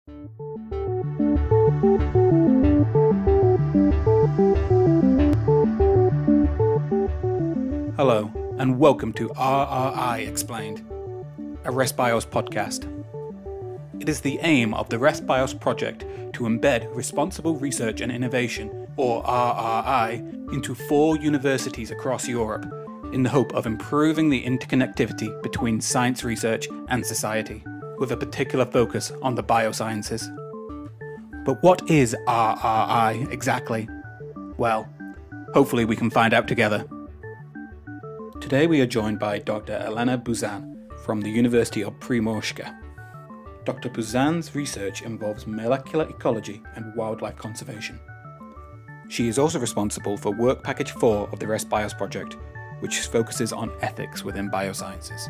Hello, and welcome to RRI Explained, a ResBios podcast. It is the aim of the ResBios project to embed responsible research and innovation, or RRI, into 4 universities across Europe, in the hope of improving the interconnectivity between science research and society, with a particular focus on the biosciences. But what is RRI exactly? Well, hopefully we can find out together. Today we are joined by Dr. Elena Bužan from the University of Primorska. Dr. Bužan's research involves molecular ecology and wildlife conservation. She is also responsible for Work Package 4 of the ResBios project, which focuses on ethics within biosciences.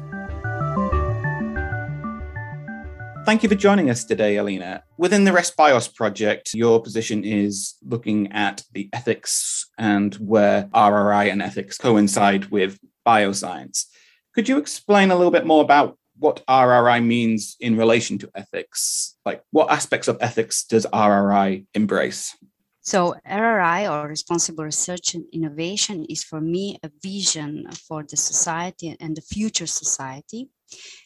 Thank you for joining us today, Elena. Within the ResBios project, your position is looking at the ethics and where RRI and ethics coincide with bioscience. Could you explain a little bit more about what RRI means in relation to ethics? Like, what aspects of ethics does RRI embrace? So RRI, or Responsible Research and Innovation, is for me a vision for the society and the future society,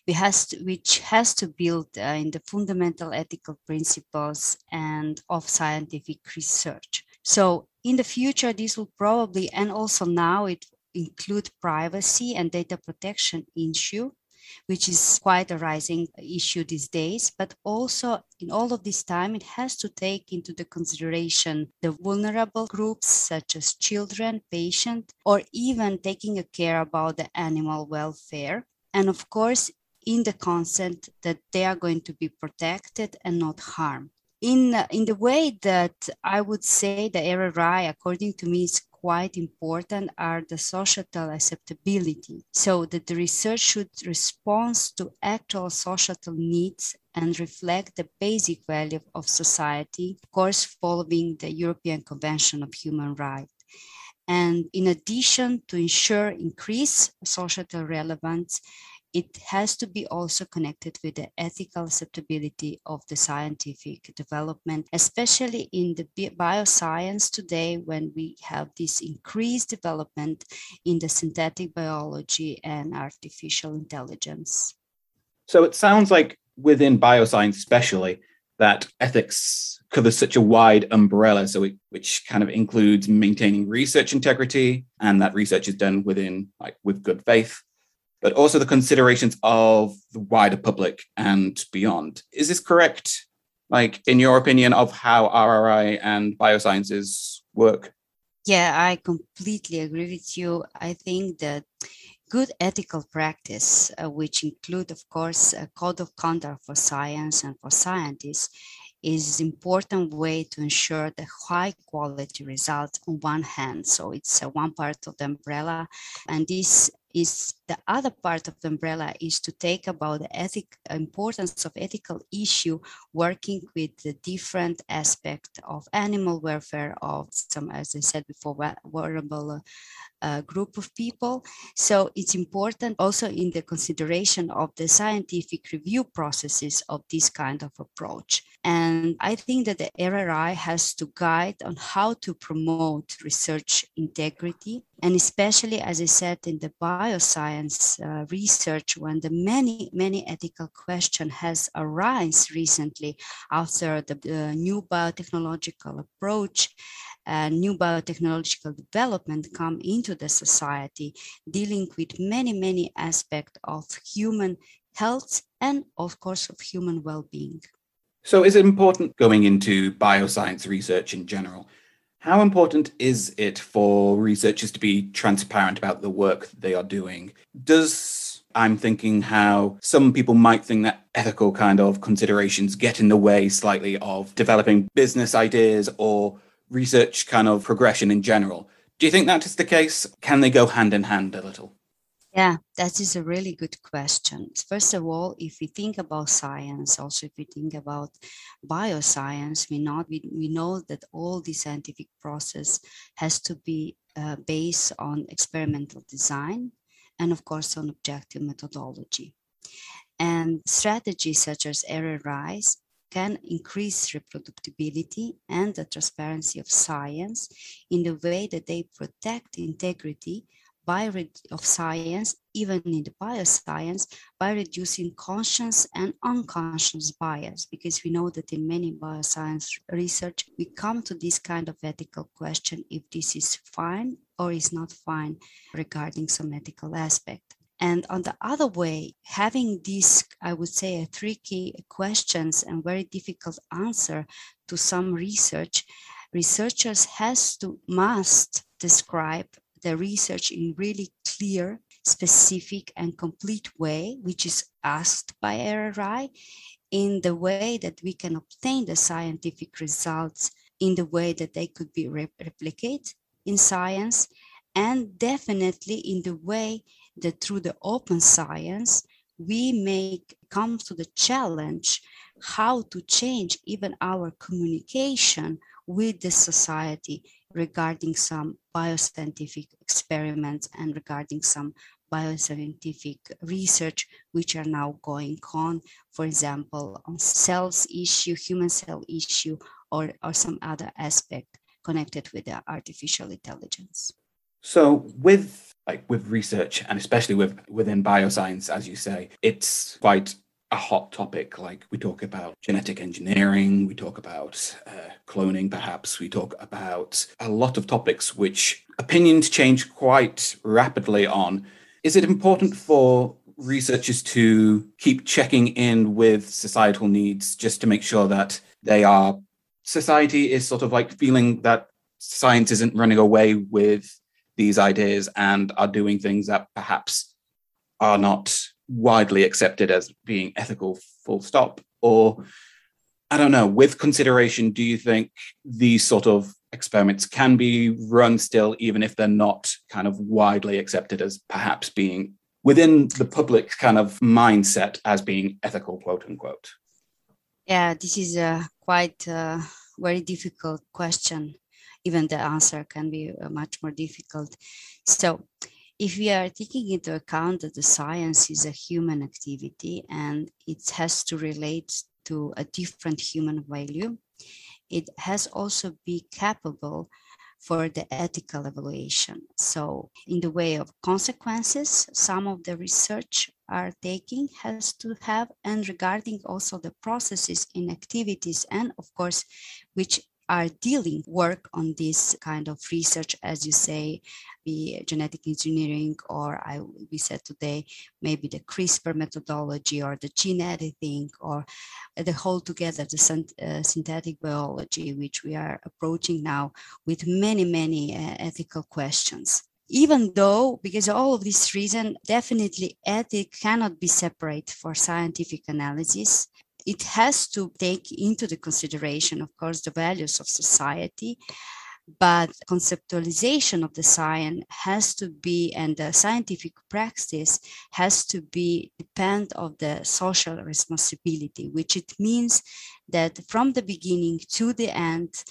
which has to build in the fundamental ethical principles and of scientific research. So in the future, this will probably, and also now it include privacy and data protection issue, which is quite a rising issue these days, but also in all of this time, it has to take into the consideration the vulnerable groups such as children, patients, or even taking a care about the animal welfare. And of course, in the consent that they are going to be protected and not harmed. In the way that I would say the RRI, according to me, is quite important are the societal acceptability, so that the research should respond to actual societal needs and reflect the basic value of society, of course, following the European Convention of Human Rights. And in addition, to ensure increased societal relevance, it has to be also connected with the ethical acceptability of the scientific development, especially in the bioscience today, when we have this increased development in the synthetic biology and artificial intelligence. So it sounds like within bioscience especially, that ethics covers such a wide umbrella, which kind of includes maintaining research integrity, and that research is done with good faith, but also the considerations of the wider public and beyond. Is this correct, in your opinion, of how RRI and biosciences work? Yeah, I completely agree with you. I think that good ethical practice, which include, of course, a code of conduct for science and for scientists, is an important way to ensure the high quality results on one hand. So it's one part of the umbrella, and this is the other part of the umbrella is to take about the importance of ethical issue, working with the different aspect of animal welfare of some, as I said before, vulnerable group of people. So it's important also in the consideration of the scientific review processes of this kind of approach. And I think that the RRI has to guide on how to promote research integrity, and especially, as I said, in the bioscience research, when the many ethical questions has arisen recently after the new biotechnological approach, new biotechnological development come into the society, dealing with many aspects of human health and, of course, of human well-being. So is it important going into bioscience research in general? How important is it for researchers to be transparent about the work they are doing? I'm thinking how some people might think that ethical kind of considerations get in the way slightly of developing business ideas or research kind of progression in general. Do you think that is the case? Can they go hand in hand a little? Yeah, that is a really good question. First of all, if we think about science, also if we think about bioscience, we know that all the scientific process has to be based on experimental design and, of course, on objective methodology. And strategies such as RRIs can increase reproducibility and the transparency of science in the way that they protect integrity of science, even in the bioscience, by reducing conscious and unconscious bias, because we know that in many bioscience research, we come to this kind of ethical question if this is fine or is not fine regarding some ethical aspect. And on the other way, having these, I would say, tricky questions and very difficult answer to some research, researchers must describe the research in really clear, specific, and complete way, which is asked by RRI, in the way that we can obtain the scientific results in the way that they could be replicated in science, and definitely in the way that through the open science, we come to the challenge how to change even our communication with the society regarding some bioscientific experiments and regarding some bioscientific research which are now going on, for example, on cells issue, human cell issue, or some other aspect connected with the artificial intelligence. So with research, and especially within bioscience, as you say, it's quite a hot topic. Like, we talk about genetic engineering, we talk about cloning, perhaps, we talk about a lot of topics which opinions change quite rapidly on. Is it important for researchers to keep checking in with societal needs just to make sure that society is sort of like feeling that science isn't running away with these ideas and are doing things that perhaps are not widely accepted as being ethical, full stop? Or, I don't know, with consideration, do you think these sort of experiments can be run still, even if they're not kind of widely accepted as perhaps being within the public kind of mindset as being ethical, quote unquote? Yeah, this is a quite very difficult question. Even the answer can be much more difficult. So if we are taking into account that the science is a human activity and it has to relate to a different human value, it has also be capable for the ethical evaluation. So in the way of consequences, some of the research are taking has to have, and regarding also the processes in activities, and of course, which are dealing work on this kind of research, as you say, be genetic engineering, or we said today, maybe the CRISPR methodology or the gene editing, or the whole together, the synthetic biology, which we are approaching now with many ethical questions. Even though, because all of this reason, definitely ethics cannot be separate for scientific analysis. It has to take into the consideration, of course, the values of society, but conceptualization of the science has to be, and the scientific practice has to be depend of the social responsibility, which it means that from the beginning to the end,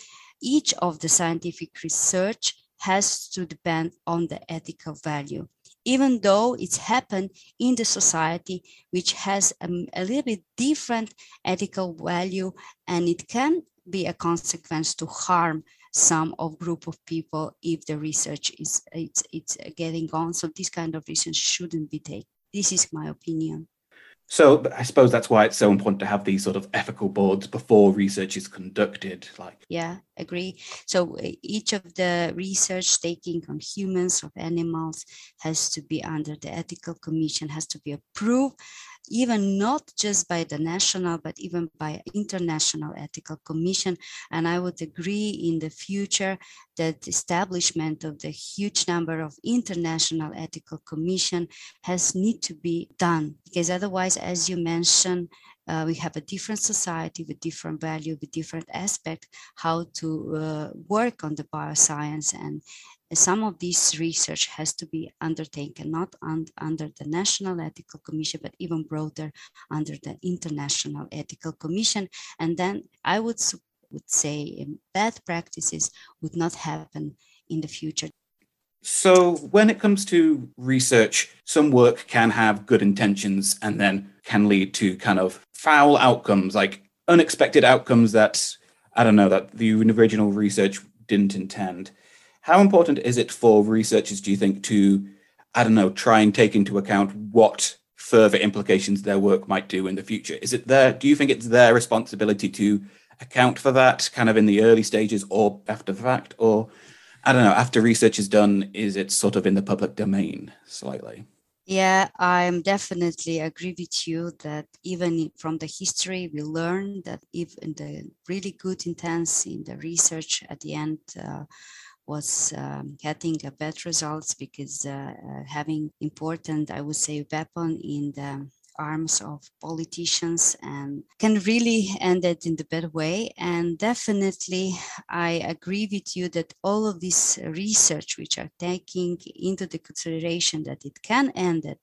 each of the scientific research has to depend on the ethical value, even though it's happened in the society which has a little bit different ethical value, and it can be a consequence to harm some of group of people if the research is getting on. So this kind of research shouldn't be taken. This is my opinion. So I suppose that's why it's so important to have these sort of ethical boards before research is conducted. Yeah, agree. So each of the research taking on humans or animals has to be under the ethical commission, has to be approved, even not just by the national, but even by international ethical commission. And I would agree in the future that establishment of the huge number of international ethical commission need to be done, because otherwise, as you mentioned, we have a different society with different value, with different aspect, how to work on the bioscience. And some of this research has to be undertaken not under the National Ethical Commission, but even broader under the International Ethical Commission. And then I would say bad practices would not happen in the future. So when it comes to research, some work can have good intentions and then can lead to kind of foul outcomes. Like, unexpected outcomes that, I don't know, that the original research didn't intend. How important is it for researchers, do you think, to, I don't know, try and take into account what further implications their work might do in the future? Do you think it's their responsibility to account for that kind of in the early stages or after the fact? Or, I don't know, after research is done, is it sort of in the public domain slightly? Yeah, I'm definitely agree with you that even from the history, we learn that even the really good intents in the research at the end was getting a bad results because having important, I would say, weapon in the arms of politicians and can really end it in the bad way. And definitely, I agree with you that all of this research, which are taking into the consideration that it can end it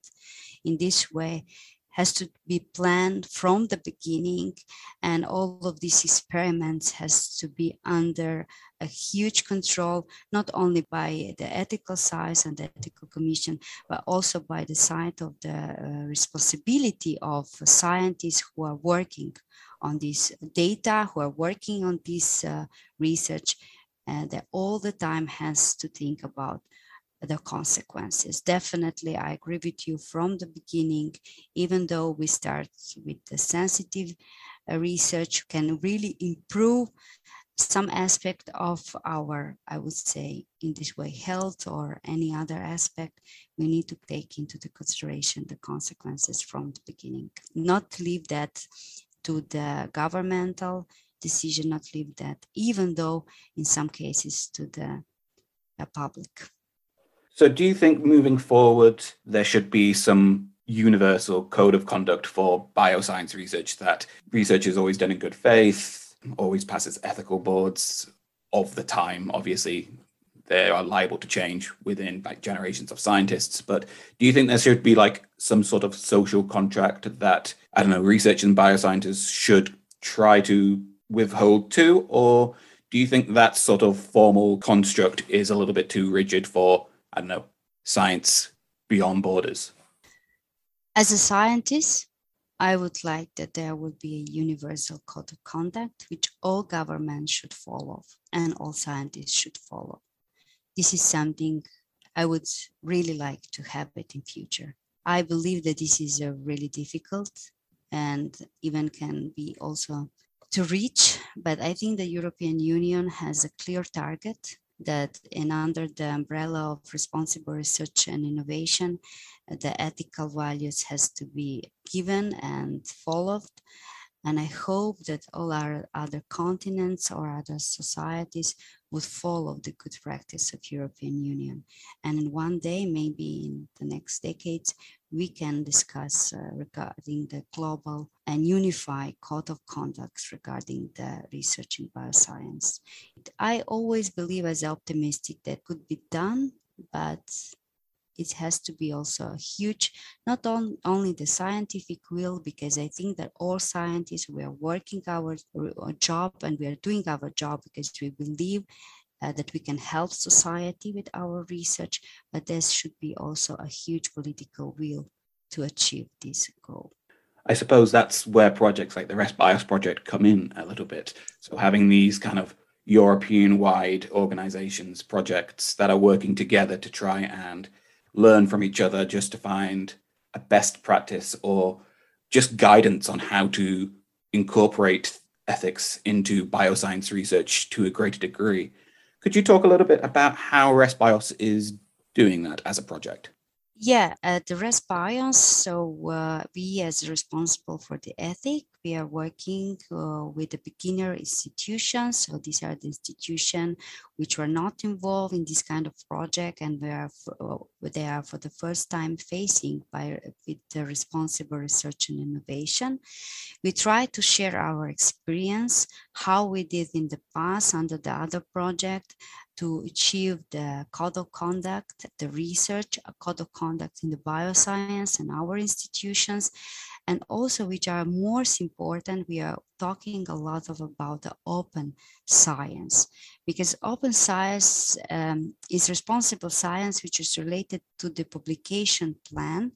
in this way, has to be planned from the beginning, and all of these experiments has to be under a huge control, not only by the ethical side and the ethical commission, but also by the side of the responsibility of scientists who are working on this data, who are working on this research, that all the time has to think about the consequences. Definitely, I agree with you from the beginning, even though we start with the sensitive research, can really improve some aspect of our, I would say, in this way, health or any other aspect. We need to take into the consideration the consequences from the beginning, not leave that to the governmental decision, not leave that, even though in some cases to the public. So do you think moving forward, there should be some universal code of conduct for bioscience research, that research is always done in good faith, always passes ethical boards of the time? Obviously, they are liable to change within generations of scientists, but do you think there should be like some sort of social contract that, I don't know, research and bioscientists should try to withhold to? Or do you think that sort of formal construct is a little bit too rigid for, I don't know, science beyond borders? As a scientist, I would like that there would be a universal code of conduct which all governments should follow and all scientists should follow. This is something I would really like to have it in future. I believe that this is a really difficult and even can be also to reach, but I think the European Union has a clear target that under the umbrella of responsible research and innovation, the ethical values has to be given and followed. And I hope that all our other continents or other societies would follow the good practice of European Union. And in one day, maybe in the next decades, we can discuss regarding the global and unified code of conduct regarding the research in bioscience. I always believe as optimistic that could be done, but it has to be also a huge, not only the scientific will, because I think that all scientists, we are working our job and we are doing our job because we believe that we can help society with our research, but there should be also a huge political will to achieve this goal. I suppose that's where projects like the ResBios project come in a little bit. So having these kind of European-wide organizations, projects that are working together to try and learn from each other, just to find a best practice or just guidance on how to incorporate ethics into bioscience research to a greater degree. Could you talk a little bit about how ResBios is doing that as a project? Yeah, at the ResBios, so we as responsible for the ethic, we are working with the beginner institutions. So these are the institutions which were not involved in this kind of project, and they are for the first time facing with the responsible research and innovation. We try to share our experience, how we did in the past under the other project, to achieve the code of conduct, the research, a code of conduct in the bioscience and our institutions. And also, which are most important, we are talking a lot about the open science, because open science is responsible science, which is related to the publication plan,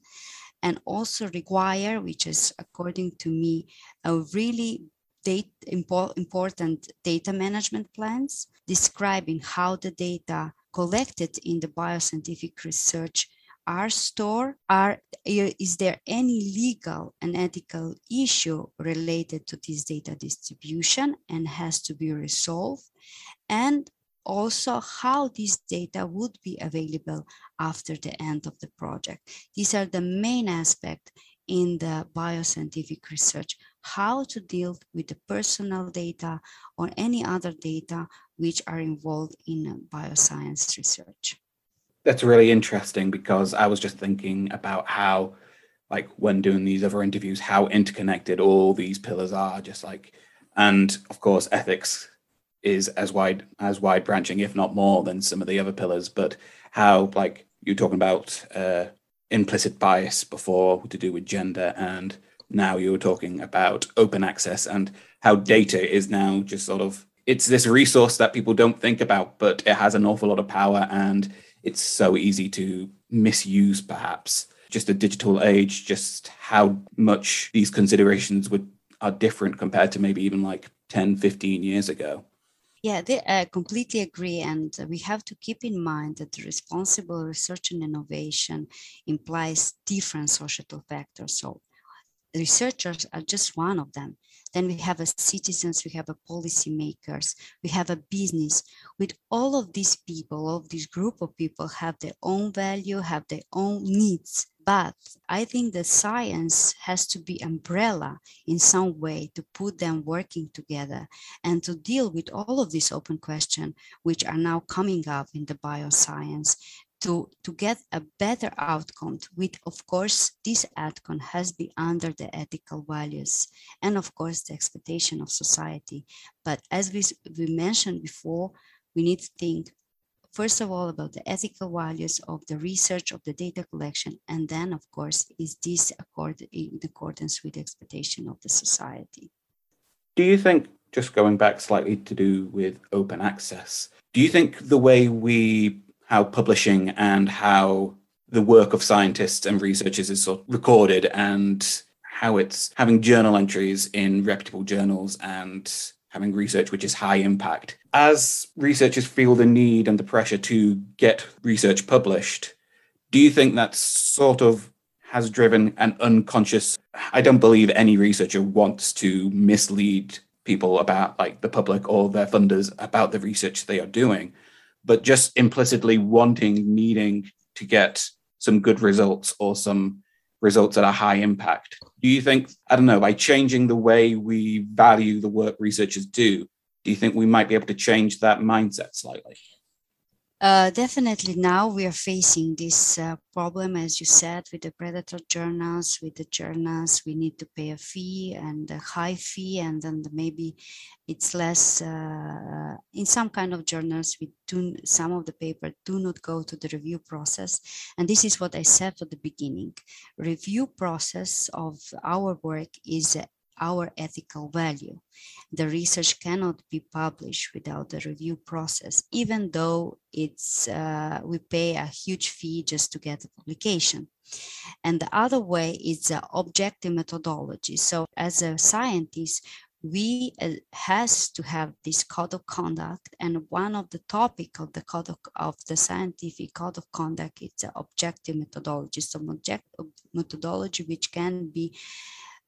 and also require, which is according to me, a really important data management plans, describing how the data collected in the bioscientific research are stored. Is there any legal and ethical issue related to this data distribution and has to be resolved? And also how this data would be available after the end of the project. These are the main aspects in the bioscientific research, how to deal with the personal data or any other data which are involved in bioscience research. That's really interesting, because I was just thinking about how, like, when doing these other interviews, how interconnected all these pillars are, and of course, ethics is as wide branching, if not more, than some of the other pillars. But how, like, you're talking about implicit bias before to do with gender, and now you're talking about open access and how data is now just sort of, it's this resource that people don't think about, but it has an awful lot of power and it's so easy to misuse, perhaps. Just a digital age, just how much these considerations are different compared to maybe even like 10, 15 years ago. Yeah, I completely agree. And we have to keep in mind that responsible research and innovation implies different societal factors. So researchers are just one of them. Then we have citizens, we have policymakers, we have a business. With all of these people, all of this group of people have their own value, have their own needs. But I think that science has to be umbrella in some way to put them working together and to deal with all of these open questions which are now coming up in the bioscience, to get a better outcome with, of course, this outcome has to be under the ethical values and, of course, the expectation of society. But as we mentioned before, we need to think, first of all, about the ethical values of the research, of the data collection, and then, of course, is this in accordance with the expectation of the society? Do you think, just going back slightly to do with open access, do you think the way how publishing and how the work of scientists and researchers is sort of recorded, and how it's having journal entries in reputable journals and having research which is high impact, as researchers feel the need and the pressure to get research published, do you think that sort of has driven an unconscious, I don't believe any researcher wants to mislead people about, like, the public or their funders about the research they are doing, but just implicitly needing to get some good results or some results that are high impact. Do you think, I don't know, by changing the way we value the work researchers do you think we might be able to change that mindset slightly? Definitely now we are facing this problem, as you said, with the predator journals. With the journals, we need to pay a fee, and a high fee, and then maybe it's less. In some kind of journals, some of the paper do not go to the review process. And this is what I said at the beginning. Review process of our work is our ethical value. The research cannot be published without the review process, even though we pay a huge fee just to get the publication. And the other way is the objective methodology. So as a scientist, we has to have this code of conduct, and one of the topic of the code of the scientific code of conduct is the objective methodology. So objective methodology which can be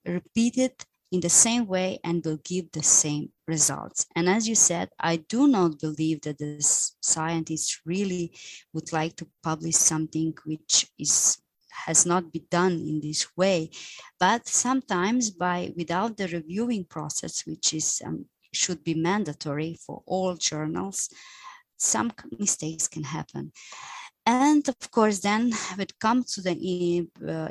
repeated in the same way and will give the same results. And as you said, I do not believe that the scientists really would like to publish something which has not been done in this way. But sometimes without the reviewing process, which should be mandatory for all journals, some mistakes can happen. And of course, then when it comes to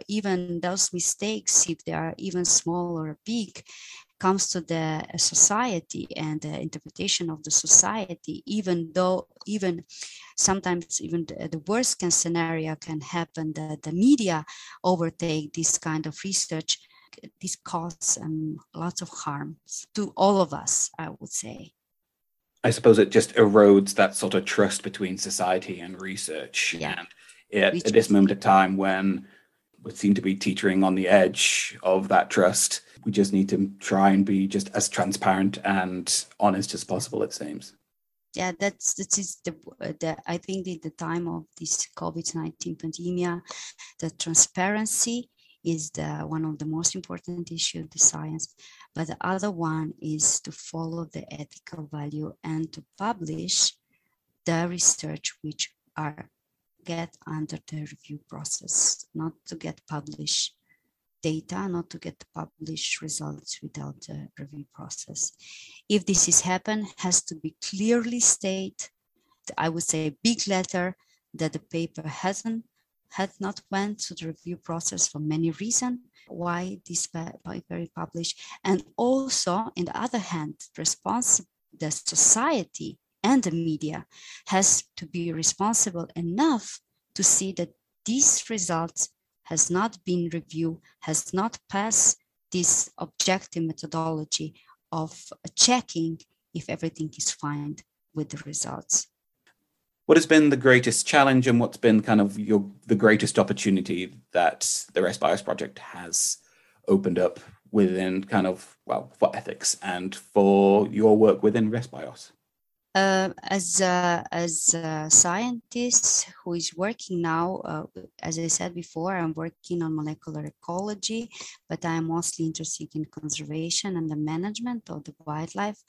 even those mistakes, if they are even small or big, comes to the society and the interpretation of the society, even sometimes the worst case scenario can happen, that the media overtake this kind of research. This causes lots of harm to all of us, I would say. I suppose it just erodes that sort of trust between society and research. Yeah. And at this moment of time when we seem to be teetering on the edge of that trust. We just need to try and be just as transparent and honest as possible, it seems. Yeah, that is I think in the time of this COVID-19 pandemic, the transparency is one of the most important issues of the science. But the other one is to follow the ethical value and to publish the research which get under the review process, not to get published data, not to get published results without the review process. If this is happen, has to be clearly stated, I would say a big letter, that the paper had not went to the review process for many reasons, why this paper is published. And also, on the other hand, the society and the media has to be responsible enough to see that these results has not been reviewed, has not passed this objective methodology of checking if everything is fine with the results. What has been the greatest challenge and what's been kind of the greatest opportunity that the ResBios project has opened up within for ethics and for your work within ResBios? As a scientist who is working now, as I said before, I'm working on molecular ecology, but I'm mostly interested in conservation and the management of the wildlife.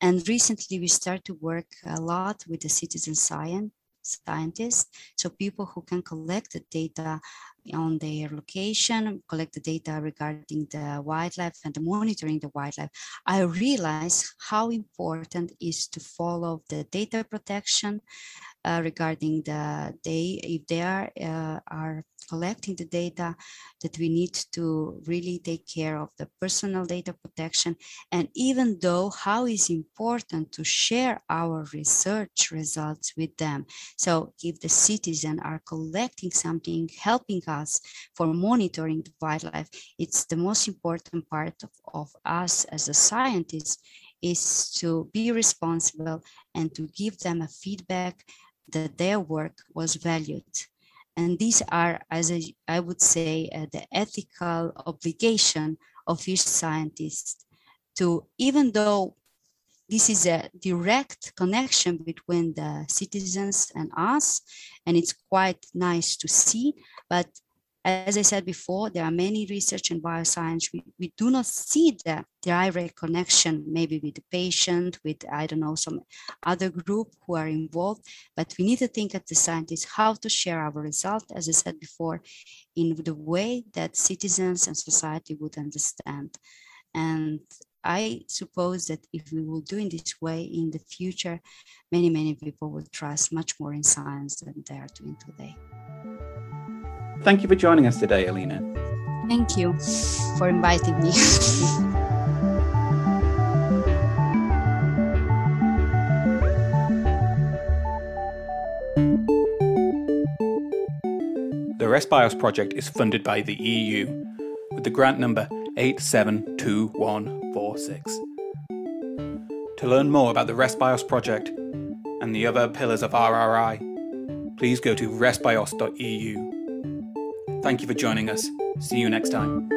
And recently we start to work a lot with the citizen scientists, so people who can collect the data on their location, collect the data regarding the wildlife and the monitoring the wildlife. I realize how important is to follow the data protection regarding if they are collecting the data, that we need to really take care of the personal data protection. And even though how is important to share our research results with them. So if the citizens are collecting something, helping us for monitoring the wildlife, it's the most important part of us as a scientist is to be responsible and to give them a feedback that their work was valued. And these are, as I would say, the ethical obligation of each scientist to, even though this is a direct connection between the citizens and us, and it's quite nice to see, but as I said before, there are many research in bioscience. We do not see the direct connection, maybe with the patient, with, I don't know, some other group who are involved, but we need to think as the scientists how to share our result, as I said before, in the way that citizens and society would understand. And I suppose that if we will do in this way in the future, many people will trust much more in science than they are doing today. Thank you for joining us today, Elena. Thank you for inviting me. The ResBios project is funded by the EU with the grant number 872146. To learn more about the ResBios project and the other pillars of RRI, please go to resbios.eu. Thank you for joining us. See you next time.